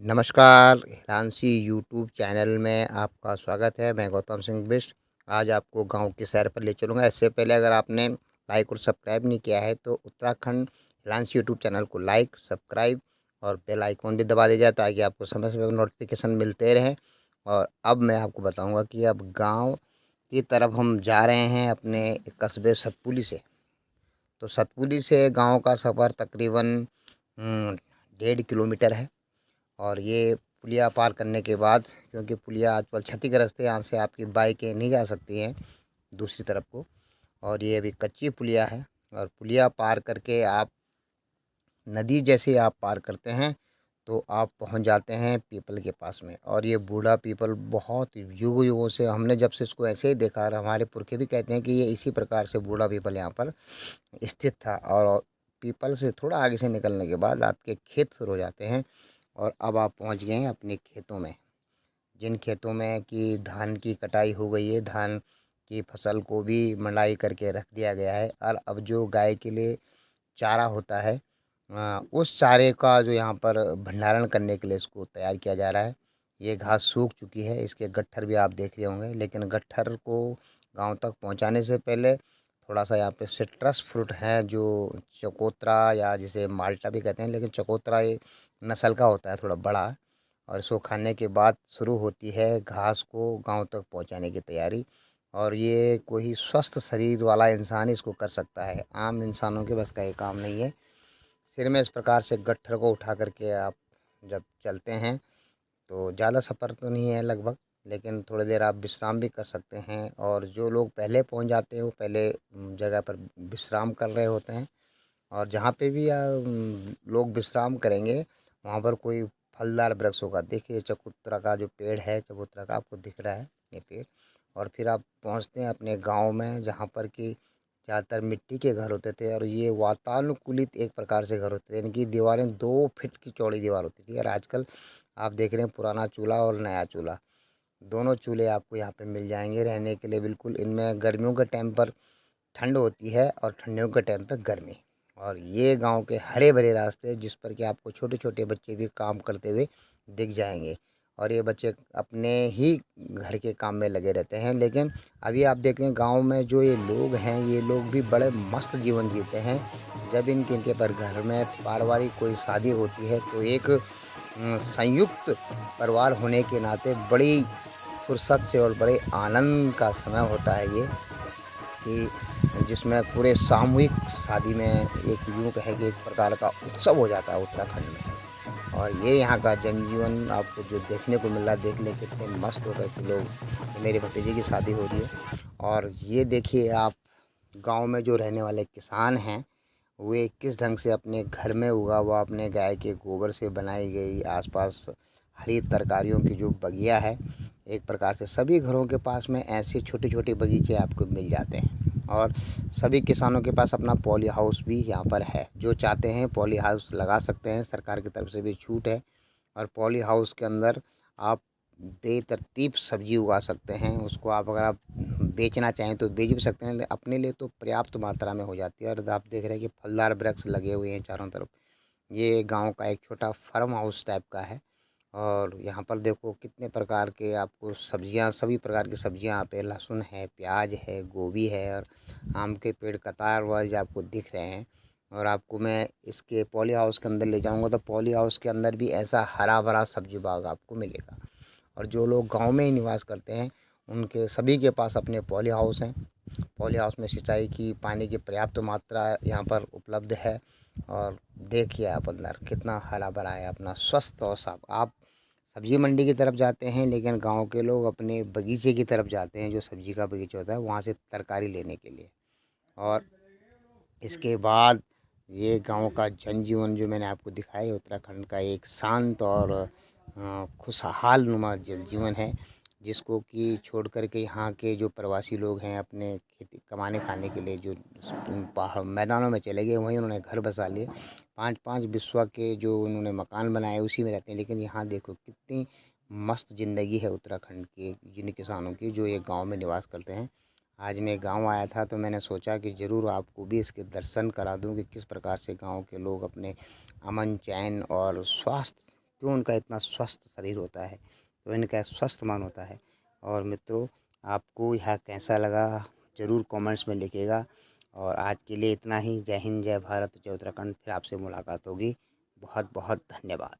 नमस्कार, हिरानसी YouTube channel में आपका स्वागत है। मैं गौतम सिंह बिष्ट। आज आपको गाँव की सैर पर ले चलूँगा। इससे पहले अगर आपने लाइक और सब्सक्राइब नहीं किया है तो उत्तराखंड हिरानसी यूट्यूब चैनल को लाइक, सब्सक्राइब और बेल आइकॉन भी दबा दीजिए ताकि आपको समय-समय पर नोटिफ़िकेशन मिलते रहें। और अब मैं आपको बताऊँगा कि अब गाँव की तरफ हम जा रहे हैं अपने कस्बे सतपुली से। तो सतपुली से गाँव का सफ़र तकरीबन 1.5 किलोमीटर है। और ये पुलिया पार करने के बाद, क्योंकि पुलिया आजकल क्षतिग्रस्त है, यहाँ से आपकी बाइकें नहीं जा सकती हैं दूसरी तरफ को। और ये अभी कच्ची पुलिया है। और पुलिया पार करके आप नदी जैसे आप पार करते हैं तो आप पहुंच जाते हैं पीपल के पास में। और ये बूढ़ा पीपल बहुत युगों युगों से हमने जब से इसको ऐसे ही देखा, और हमारे पुरखे भी कहते हैं कि ये इसी प्रकार से बूढ़ा पीपल यहाँ पर स्थित था। और पीपल से थोड़ा आगे से निकलने के बाद आपके खेत शुरू हो जाते हैं। और अब आप पहुंच गए हैं अपने खेतों में, जिन खेतों में कि धान की कटाई हो गई है, धान की फसल को भी मंडाई करके रख दिया गया है। और अब जो गाय के लिए चारा होता है, उस चारे का जो यहाँ पर भंडारण करने के लिए इसको तैयार किया जा रहा है। ये घास सूख चुकी है, इसके गट्ठर भी आप देख रहे होंगे, लेकिन गट्ठर को गांव तक पहुंचाने से पहले थोड़ा सा यहाँ पे सिट्रस फ्रूट है जो चकोतरा या जिसे माल्टा भी कहते हैं, लेकिन चकोतरा ये नस्ल का होता है, थोड़ा बड़ा। और इसको खाने के बाद शुरू होती है घास को गांव तक पहुंचाने की तैयारी। और ये कोई स्वस्थ शरीर वाला इंसान इसको कर सकता है, आम इंसानों के बस का ये काम नहीं है। सिर में इस प्रकार से गट्ठर को उठा करके आप जब चलते हैं तो ज़्यादा सफ़र तो नहीं है लगभग, लेकिन थोड़ी देर आप विश्राम भी कर सकते हैं। और जो लोग पहले पहुंच जाते हैं वो पहले जगह पर विश्राम कर रहे होते हैं। और जहाँ पे भी लोग विश्राम करेंगे वहाँ पर कोई फलदार वृक्ष होगा। देखिए चकोतरा का जो पेड़ है, चकोतरा का आपको दिख रहा है ये पेड़। और फिर आप पहुँचते हैं अपने गांव में, जहाँ पर कि ज़्यादातर मिट्टी के घर होते थे। और ये वातानुकूलित एक प्रकार से घर होते थे, इनकी दीवारें 2 फीट की चौड़ी दीवार होती थी। और आजकल आप देख रहे हैं पुराना चूल्हा और नया चूल्हा, दोनों चूल्हे आपको यहाँ पे मिल जाएंगे रहने के लिए। बिल्कुल इनमें गर्मियों के टाइम पर ठंड होती है और ठंडियों के टाइम पे गर्मी। और ये गांव के हरे भरे रास्ते जिस पर कि आपको छोटे छोटे बच्चे भी काम करते हुए दिख जाएंगे। और ये बच्चे अपने ही घर के काम में लगे रहते हैं। लेकिन अभी आप देखें गांव में जो ये लोग हैं, ये लोग भी बड़े मस्त जीवन जीते हैं। जब इनके पर घर में पारिवारिक कोई शादी होती है तो एक संयुक्त परिवार होने के नाते बड़ी फुर्सत से और बड़े आनंद का समय होता है ये, कि जिसमें पूरे सामूहिक शादी में एक यूँ कहे कि एक प्रकार का उत्सव हो जाता है उत्तराखंड में। और ये यहाँ का जनजीवन आपको जो देखने को मिल रहा है, देख ले कितने मस्त हो गए कि लोग, कि मेरे भतीजे की शादी हो रही है। और ये देखिए आप गांव में जो रहने वाले किसान हैं, वे किस ढंग से अपने घर में उगा हुआ अपने गाय के गोबर से बनाई गई आसपास हरी तरकारियों की जो बगिया है, एक प्रकार से सभी घरों के पास में ऐसे छोटे छोटे बगीचे आपको मिल जाते हैं। और सभी किसानों के पास अपना पॉली हाउस भी यहाँ पर है, जो चाहते हैं पॉली हाउस लगा सकते हैं, सरकार की तरफ से भी छूट है। और पॉली हाउस के अंदर आप बेतरतीब सब्जी उगा सकते हैं, उसको आप अगर आप बेचना चाहें तो बेच भी सकते हैं, अपने लिए तो पर्याप्त मात्रा में हो जाती है। और आप देख रहे हैं कि फलदार वृक्ष लगे हुए हैं चारों तरफ। ये गांव का एक छोटा फार्म हाउस टाइप का है। और यहाँ पर देखो कितने प्रकार के आपको सब्जियाँ, सभी प्रकार की सब्जियाँ यहाँ पे, लहसुन है, प्याज है, गोभी है, और आम के पेड़ कतार वाइज आपको दिख रहे हैं। और आपको मैं इसके पॉली हाउस के अंदर ले जाऊंगा तो पॉली हाउस के अंदर भी ऐसा हरा भरा सब्जी बाग आपको मिलेगा। और जो लोग गांव में ही निवास करते हैं उनके सभी के पास अपने पॉली हाउस हैं। पॉली हाउस में सिंचाई की पानी की पर्याप्त मात्रा यहाँ पर उपलब्ध है। और देखिए आप अंदर कितना हरा भरा है, अपना स्वस्थ और साफ। आप सब्जी मंडी की तरफ जाते हैं, लेकिन गांव के लोग अपने बगीचे की तरफ जाते हैं, जो सब्जी का बगीचा होता है वहाँ से तरकारी लेने के लिए। और इसके बाद ये गांव का जनजीवन जो मैंने आपको दिखाया है, उत्तराखंड का एक शांत और खुशहाल नुमा जल जीवन है, जिसको कि छोड़ कर के यहाँ के जो प्रवासी लोग हैं अपने खेती कमाने खाने के लिए जो पहाड़ मैदानों में चले गए, वहीं उन्होंने घर बसा लिए। 5-5 बिस्वा के जो उन्होंने मकान बनाए उसी में रहते हैं। लेकिन यहाँ देखो कितनी मस्त ज़िंदगी है उत्तराखंड के जिन किसानों की जो एक गांव में निवास करते हैं। आज मैं गांव आया था तो मैंने सोचा कि ज़रूर आपको भी इसके दर्शन करा दूं कि किस प्रकार से गांव के लोग अपने अमन चैन और स्वास्थ्य क्यों उनका इतना स्वस्थ शरीर होता है, तो इनका स्वस्थ मन होता है। और मित्रों, आपको यह कैसा लगा ज़रूर कमेंट्स में लिखिएगा। और आज के लिए इतना ही। जय हिंद, जय भारत, जय उत्तराखंड। फिर आपसे मुलाकात होगी। बहुत बहुत धन्यवाद।